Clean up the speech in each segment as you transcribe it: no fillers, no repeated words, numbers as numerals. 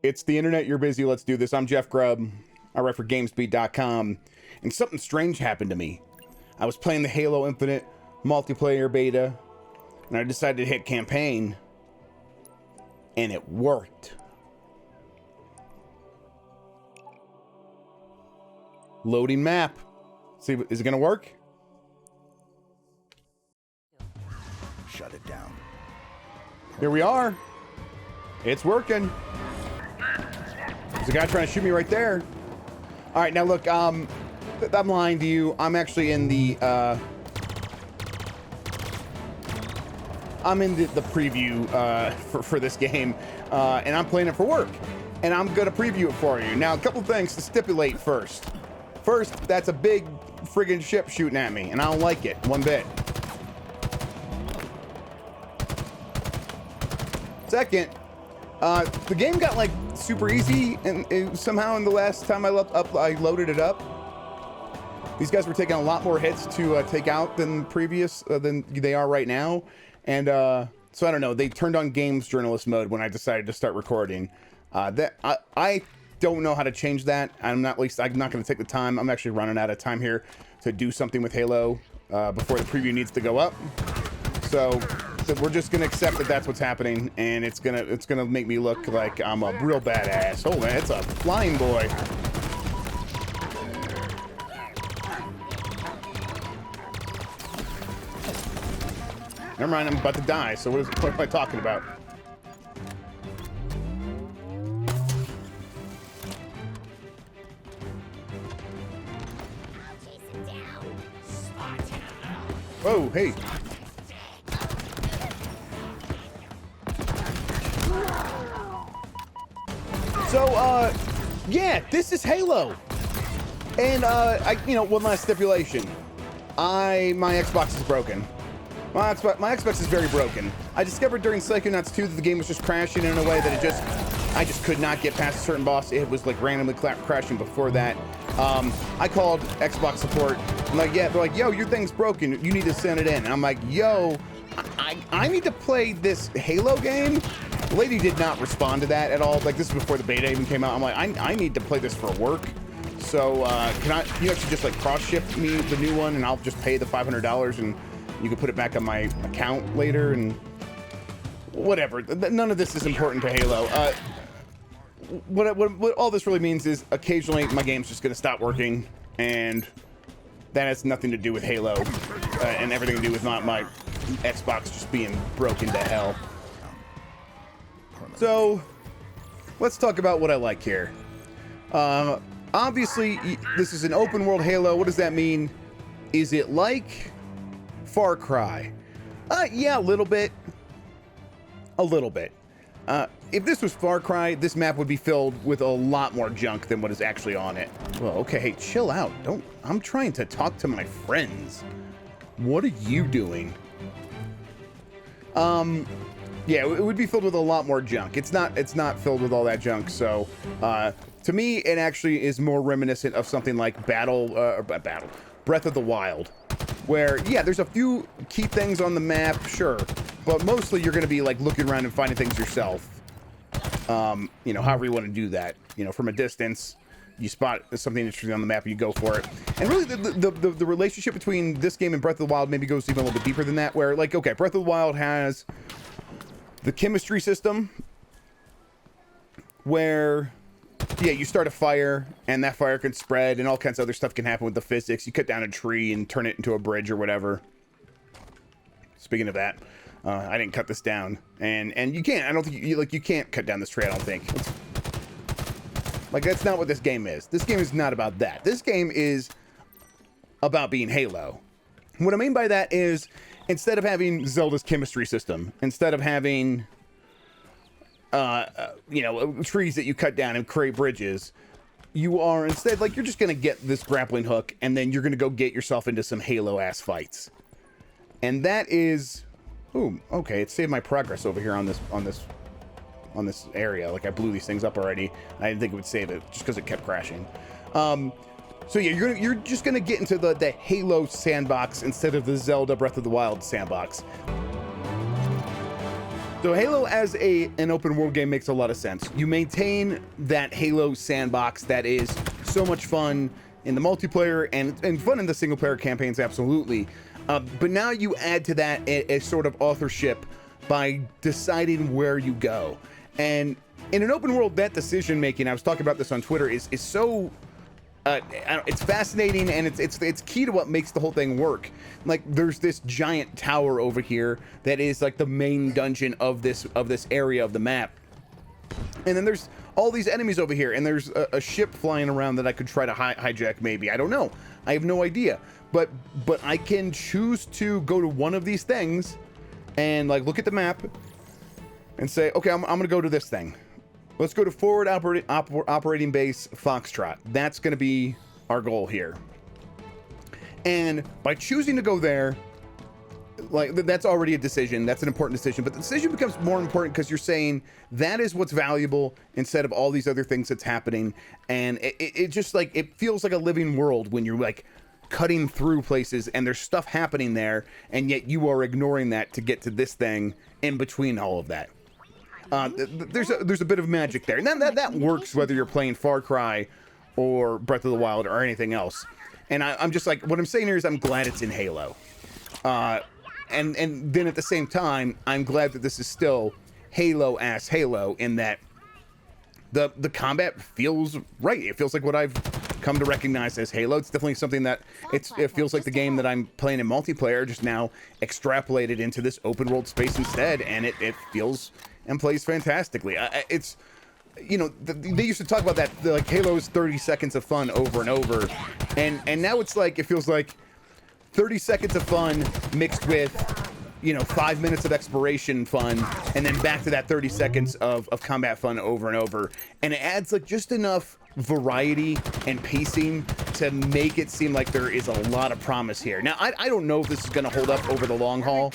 It's the internet, you're busy, let's do this. I'm Jeff Grubb. I write for GamesBeat.com, and something strange happened to me. I was playing the Halo Infinite multiplayer beta, and I decided to hit campaign, and it worked. Loading map. See, is it gonna work? Shut it down. Here we are. It's working. There's a guy trying to shoot me right there. All right, now look, I'm lying to you. I'm actually in the preview for this game, and I'm playing it for work, and I'm gonna preview it for you. Now, a couple things to stipulate first. First, that's a big friggin' ship shooting at me, and I don't like it one bit. Second, the game got like super easy, and somehow in the last time I loaded it up, these guys were taking a lot more hits to take out than they are right now, and so I don't know. They turned on games journalist mode when I decided to start recording. I don't know how to change that. I'm not going to take the time. I'm actually running out of time here to do something with Halo before the preview needs to go up. So we're just gonna accept that that's what's happening, and it's gonna make me look like I'm a real badass. Oh man, it's a flying boy. Never mind, I'm about to die. So what am I talking about? Oh, hey. So, yeah, this is Halo. And, one last stipulation. My Xbox is broken. My Xbox is very broken. I discovered during Psychonauts 2 that the game was just crashing in a way that I just could not get past a certain boss. It was like randomly crashing before that. I called Xbox support. I'm like, yeah, they're like, yo, your thing's broken. You need to send it in. And I'm like, yo, I need to play this Halo game. The lady did not respond to that at all. Like, this is before the beta even came out. I'm like, I need to play this for work. So can you actually just like cross-ship me the new one, and I'll just pay the $500, and you can put it back on my account later, and whatever. None of this is important to Halo. What all this really means is occasionally my game's just going to stop working, and that has nothing to do with Halo and everything to do with not my Xbox just being broken to hell. So let's talk about what I like here. Obviously, this is an open world Halo. What does that mean? Is it like Far Cry? Yeah, a little bit. A little bit. If this was Far Cry, this map would be filled with a lot more junk than what is actually on it. Well, okay, hey, chill out. I'm trying to talk to my friends. What are you doing? Yeah, it would be filled with a lot more junk. It's not filled with all that junk. So, to me, it actually is more reminiscent of something like Breath of the Wild, where, yeah, there's a few key things on the map, sure, but mostly you're going to be like looking around and finding things yourself. However you want to do that. From a distance, you spot something interesting on the map and you go for it. And really, the relationship between this game and Breath of the Wild maybe goes even a little bit deeper than that, where, like, okay, Breath of the Wild has the chemistry system where, yeah, you start a fire and that fire can spread and all kinds of other stuff can happen with the physics. You cut down a tree and turn it into a bridge or whatever. Speaking of that, I didn't cut this down, and you can't. I don't think you can't cut down this tree. I don't think. That's not what this game is. This game is not about that. This game is about being Halo. What I mean by that is, instead of having Zelda's chemistry system, instead of having trees that you cut down and create bridges, you are instead, like, you're just gonna get this grappling hook and then you're gonna go get yourself into some Halo ass fights. And that is, ooh, okay, it saved my progress over here on this area. Like, I blew these things up already. I didn't think it would save it just because it kept crashing. So yeah, you're just gonna get into the Halo sandbox instead of the Zelda Breath of the Wild sandbox. So Halo as an open world game makes a lot of sense. You maintain that Halo sandbox that is so much fun in the multiplayer and fun in the single player campaigns, absolutely. But now you add to that a sort of authorship by deciding where you go. And in an open world, that decision making, I was talking about this on Twitter, is so it's fascinating, and it's key to what makes the whole thing work. Like, there's this giant tower over here that is like the main dungeon of this area of the map, and then there's all these enemies over here, and there's a ship flying around that I could try to hijack. Maybe, I don't know, I have no idea, but I can choose to go to one of these things and like look at the map and say, okay, I'm gonna go to this thing. Let's go to forward operating base Foxtrot. That's going to be our goal here. And by choosing to go there, like, that's already a decision. That's an important decision. But the decision becomes more important because you're saying that is what's valuable instead of all these other things that's happening. And it just like, it feels like a living world when you're like cutting through places and there's stuff happening there, and yet you are ignoring that to get to this thing in between all of that. There's a bit of magic there, and that works whether you're playing Far Cry or Breath of the Wild or anything else. And I'm just like, what I'm saying here is I'm glad it's in Halo, and then at the same time I'm glad that this is still Halo-ass Halo, in that the combat feels right. It feels like what I've come to recognize as Halo. It's definitely something that it feels like the game that I'm playing in multiplayer, just now extrapolated into this open world space instead, and it feels and plays fantastically. It's, you know, they used to talk about that, like Halo's 30 seconds of fun over and over, and now it's like, it feels like 30 seconds of fun mixed with, you know, 5 minutes of exploration fun, and then back to that 30 seconds of combat fun over and over. And it adds like just enough variety and pacing to make it seem like there is a lot of promise here. Now, I don't know if this is going to hold up over the long haul.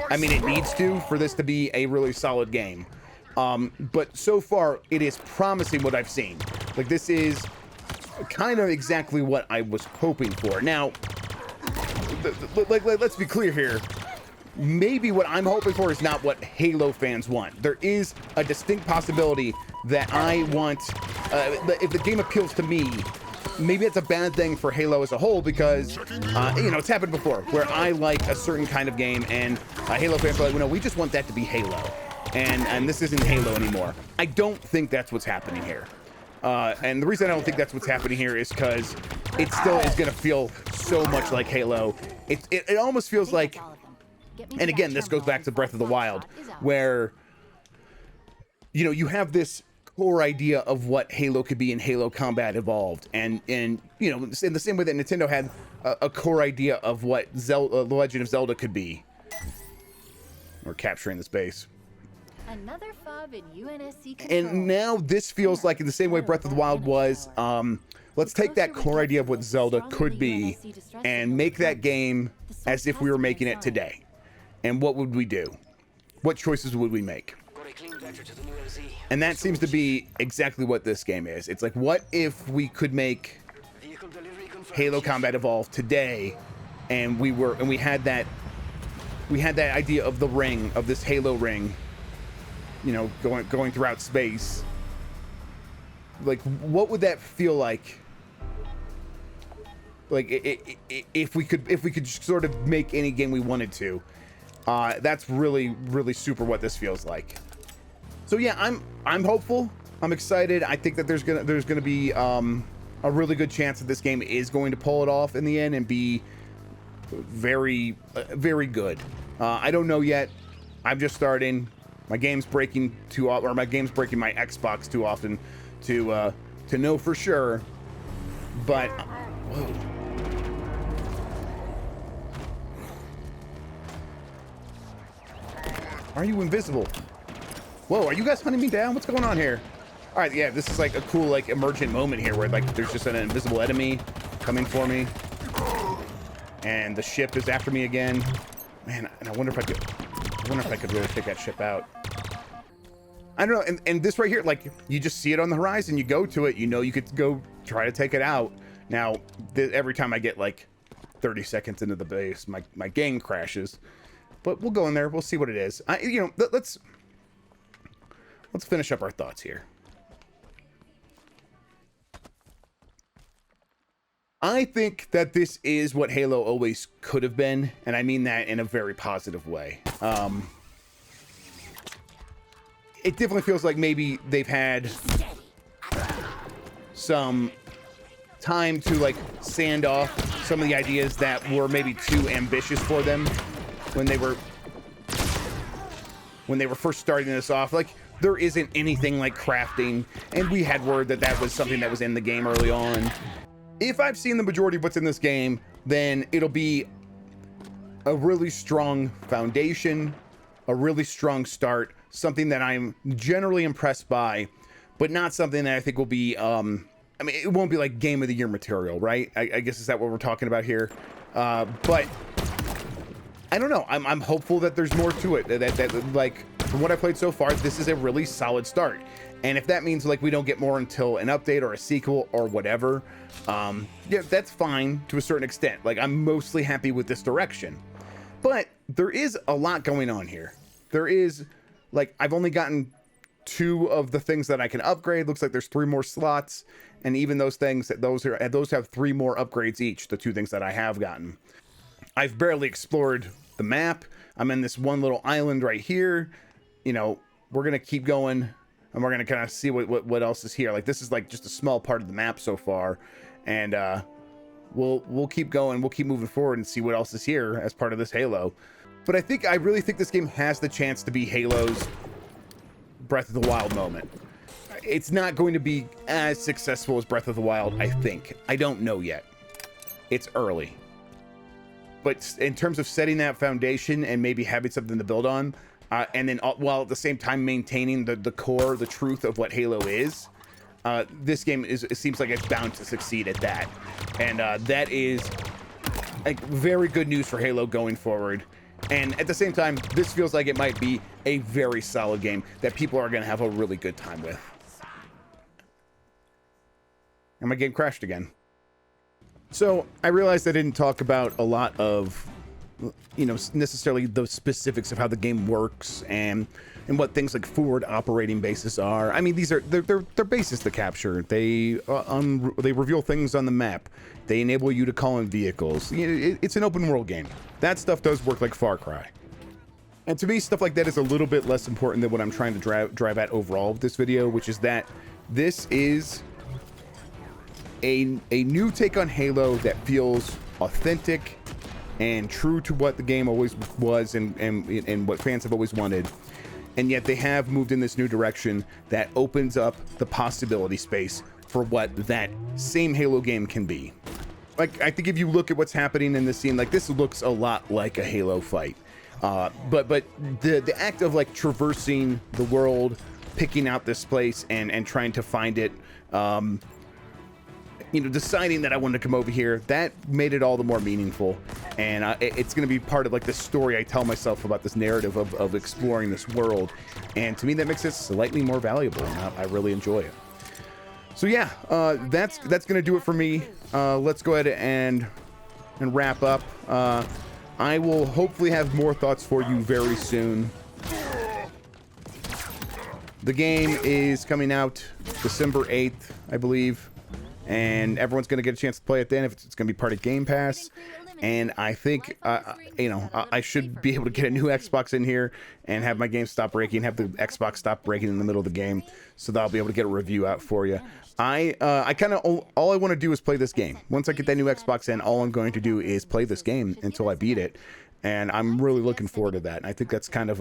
I mean, it needs to for this to be a really solid game. But so far, it is promising what I've seen. Like, this is kind of exactly what I was hoping for. Now, let's be clear here. Maybe what I'm hoping for is not what Halo fans want. There is a distinct possibility that I want, if the game appeals to me, maybe it's a bad thing for Halo as a whole, because, you know, it's happened before, where I like a certain kind of game, and Halo fans are like, well, no, we just want that to be Halo, and this isn't Halo anymore. I don't think that's what's happening here. And the reason I don't think that's what's happening here is because it still is going to feel so much like Halo. It almost feels like, and again, this goes back to Breath of the Wild, where, you know, you have this core idea of what Halo could be, and Halo Combat Evolved, and you know, in the same way that Nintendo had a core idea of what Zelda, The Legend of Zelda could be. We're capturing the space. Another fob in UNSC control. And now this feels like, in the same way Breath of the Wild was, let's take that core idea of what Zelda could be and make that game as if we were making it today. And what would we do? What choices would we make? And that seems to be exactly what this game is. It's like, what if we could make Halo Combat Evolved today, and we had that idea of the ring, of this Halo ring, you know, going throughout space. Like, what would that feel like? Like, if we could just sort of make any game we wanted to. That's really, really super what this feels like. So yeah, I'm hopeful. I'm excited. I think that there's gonna be a really good chance that this game is going to pull it off in the end and be very, very good. I don't know yet. I'm just starting. My game's breaking my Xbox too often to know for sure. But whoa. Are you invisible? Whoa, are you guys hunting me down? What's going on here? All right, yeah, this is like a cool, like, emergent moment here where, like, there's just an invisible enemy coming for me, and the ship is after me again. Man, and I wonder if I could really take that ship out. I don't know, and this right here, like, you just see it on the horizon, you go to it, you know you could go try to take it out. Now, every time I get, like, 30 seconds into the base, my game crashes. But we'll go in there. We'll see what it is. You know, let's let's finish up our thoughts here. I think that this is what Halo always could have been, and I mean that in a very positive way. It definitely feels like maybe they've had some time to like sand off some of the ideas that were maybe too ambitious for them when they were first starting this off. Like, there isn't anything like crafting, and we had word that that was something that was in the game early on. If I've seen the majority of what's in this game, then it'll be a really strong foundation, a really strong start, something that I'm generally impressed by, but not something that I think will be, I mean, it won't be like Game of the Year material, right? I guess is that what we're talking about here? But I don't know. I'm hopeful that there's more to it. That like, from what I played so far, this is a really solid start. And if that means like we don't get more until an update or a sequel or whatever, yeah, that's fine to a certain extent. Like, I'm mostly happy with this direction. But there is a lot going on here. There is, like, I've only gotten 2 of the things that I can upgrade. Looks like there's 3 more slots, and even those things, those have 3 more upgrades each, the 2 things that I have gotten. I've barely explored the map. I'm in this one little island right here. You know, we're gonna keep going, and we're gonna kind of see what else is here. Like, this is like just a small part of the map so far, and we'll keep going. We'll keep moving forward and see what else is here as part of this Halo. But I really think this game has the chance to be Halo's Breath of the Wild moment. It's not going to be as successful as Breath of the Wild, I think. I don't know yet. It's early. But in terms of setting that foundation and maybe having something to build on, and then while at the same time maintaining the core, the truth of what Halo is, this game it seems like it's bound to succeed at that. And that is like very good news for Halo going forward. And at the same time, this feels like it might be a very solid game that people are going to have a really good time with. And my game crashed again. So I realized I didn't talk about a lot of, you know, necessarily the specifics of how the game works and what things like forward operating bases are. I mean, they're bases to capture. They reveal things on the map. They enable you to call in vehicles. It's an open world game. That stuff does work like Far Cry. And to me, stuff like that is a little bit less important than what I'm trying to drive at overall with this video, which is that this is a new take on Halo that feels authentic and true to what the game always was and what fans have always wanted. And yet they have moved in this new direction that opens up the possibility space for what that same Halo game can be. Like, I think if you look at what's happening in this scene, like, this looks a lot like a Halo fight. But the act of like traversing the world, picking out this place and trying to find it, you know, deciding that I wanted to come over here, that made it all the more meaningful. And it's going to be part of like the story I tell myself about this narrative of exploring this world. And to me, that makes it slightly more valuable, and I really enjoy it. So yeah, that's going to do it for me. Let's go ahead and wrap up. I will hopefully have more thoughts for you very soon. The game is coming out December 8th, I believe. And everyone's going to get a chance to play it then if it's going to be part of Game Pass. And I think, you know, I should be able to get a new Xbox in here and have my game stop breaking, have the Xbox stop breaking in the middle of the game, so that I'll be able to get a review out for you. I kind of, all I want to do is play this game. Once I get that new Xbox in, all I'm going to do is play this game until I beat it. And I'm really looking forward to that. And I think that's kind of,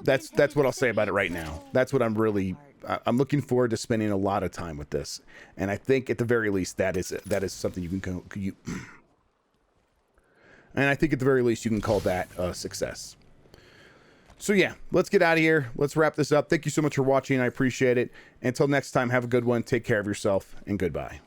that's what I'll say about it right now. That's what I'm looking forward to spending a lot of time with this. And I think at the very least, that is something you can go, and I think at the very least, you can call that a success. So yeah, let's get out of here. Let's wrap this up. Thank you so much for watching. I appreciate it. Until next time, have a good one. Take care of yourself, and goodbye.